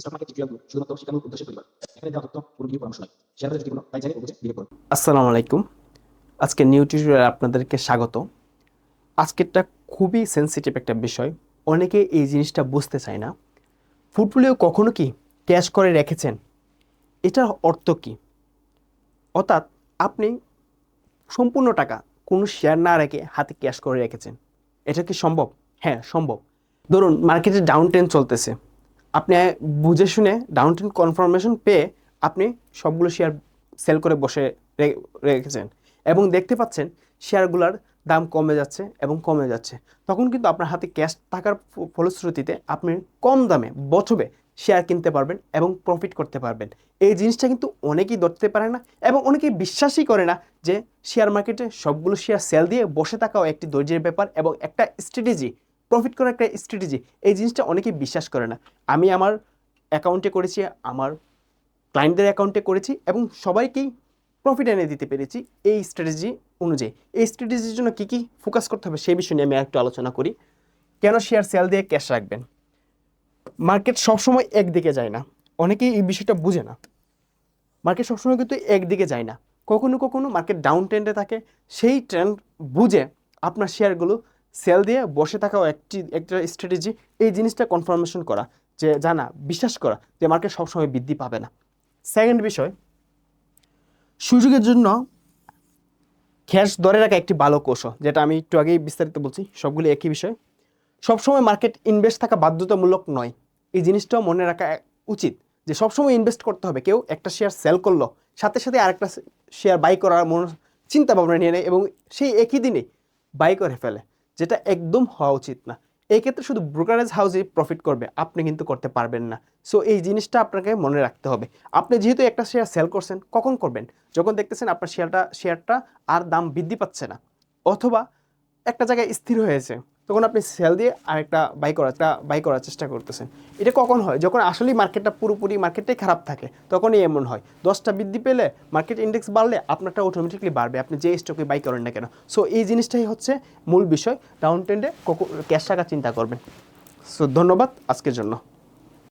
Stock market টিউটোরিয়ালগুলো শুধুমাত্র শিক্ষামূলক উদ্দেশ্যে তৈরি করা। এখানে দেওয়া তথ্য কোনো বিক্রি পরামর্শ নয়। শেয়ার বাজার ঝুঁকিপূর্ণ, তাই জেনে ও বুঝে বিনিয়োগ করুন। আসসালামু আলাইকুম। আজকে নিউ টিউটোরিয়ালে আপনাদেরকে স্বাগত। আজকেরটা খুবই সেনসিটিভ একটা বিষয়। অনেকে এই জিনিসটা বুঝতে চায় না। পোর্টফোলিও কখনো কি ক্যাশ করে রেখেছেন? এটার অর্থ কি? অর্থাৎ আপনি সম্পূর্ণ টাকা কোনো শেয়ার না রেখে হাতে ক্যাশ করে রেখেছেন। এটা কি সম্ভব? হ্যাঁ, সম্ভব। ধরুন মার্কেটে ডাউন ট্রেন্ড চলতেছে, আপনি বুঝে শুনে ডাউন ট্রেন্ড কনফার্মেশন পেয়ে আপনি সবগুলো শেয়ার সেল করে বসে রেখেছেন এবং দেখতে পাচ্ছেন শেয়ারগুলোর দাম কমে যাচ্ছে এবং কমে যাচ্ছে। তখন কিন্তু আপনার হাতে ক্যাশ থাকার ফলশ্রুতিতে আপনি কম দামে বছরে শেয়ার কিনতে পারবেন এবং প্রফিট করতে পারবেন। এই জিনিসটা কিন্তু অনেকেই ধরতে পারে না এবং অনেকেই বিশ্বাসই করে না যে শেয়ার মার্কেটে সবগুলো শেয়ার সেল দিয়ে বসে থাকাও একটি ধৈর্যের ব্যাপার এবং একটা স্ট্র্যাটেজি, প্রফিট করার একটা স্ট্র্যাটেজি। এই জিনিসটা অনেকেই বিশ্বাস করে না। আমি আমার অ্যাকাউন্টে করেছি, আমার ক্লায়েন্টদের অ্যাকাউন্টে করেছি এবং সবাইকেই প্রফিট এনে দিতে পেরেছি এই স্ট্র্যাটেজি অনুযায়ী। এই স্ট্র্যাটেজির জন্য কী কী ফোকাস করতে হবে সেই বিষয় নিয়ে আমি একটু আলোচনা করি। কেন শেয়ার সেল দিয়ে ক্যাশ রাখবেন? মার্কেট সবসময় একদিকে যায় না, অনেকেই এই বিষয়টা বুঝে না। মার্কেট সবসময় কিন্তু একদিকে যায় না, কখনো কখনো মার্কেট ডাউন ট্রেন্ডে থাকে। সেই ট্রেন্ড বুঝে আপনার শেয়ারগুলো সেল দিয়ে বসে থাকাও একটা স্ট্র্যাটেজি। এই জিনিসটা কনফার্মেশন করা, যে জানা, বিশ্বাস করা যে মার্কেট সবসময় বৃদ্ধি পাবে না। সেকেন্ড বিষয়, সুযোগের জন্য ক্যাশ ধরে রাখা একটি ভালো কৌশল, যেটা আমি একটু আগেই বিস্তারিত বলছি, সবগুলো একই বিষয়। সবসময় মার্কেট ইনভেস্ট থাকা বাধ্যতামূলক নয়, এই জিনিসটাও মনে রাখা উচিত যে সবসময় ইনভেস্ট করতে হবে। কেউ একটা শেয়ার সেল করলো, সাথে সাথে আরেকটা শেয়ার বাই করার চিন্তা ভাবনা নিয়ে নেয় এবং সেই একই দিনে বাই করে ফেলে, যেটা একদম হওয়া উচিত না। এই ক্ষেত্রে শুধু ব্রোকারেজ হাউসই প্রফিট করবে, আপনি কিন্তু করতে পারবেন না। সো এই জিনিসটা আপনাকে মনে রাখতে হবে। আপনি যেহেতু একটা শেয়ার সেল করছেন, কখন করবেন? যখন দেখতেছেন আপনার শেয়ারটা আর দাম বৃদ্ধি পাচ্ছে না, অথবা একটা জায়গায় স্থির হয়েছে, তখন আপনি সেল দিয়ে আরেকটা বাই করার চেষ্টা করতেছেন। এটা কখন হয়? যখন আসলেই মার্কেটটাই খারাপ থাকে, তখনই এমন হয়। 10টা বৃদ্ধি পেলে মার্কেট ইন্ডেক্স বাড়লে আপনারটা অটোমেটিকলি বাড়বে, আপনি যে স্টকে বাই করেন না কেন। সো এই জিনিসটাই হচ্ছে মূল বিষয়। ডাউন ট্রেন্ডে ক্যাশ টাকা চিন্তা করবেন। সো ধন্যবাদ আজকের জন্য।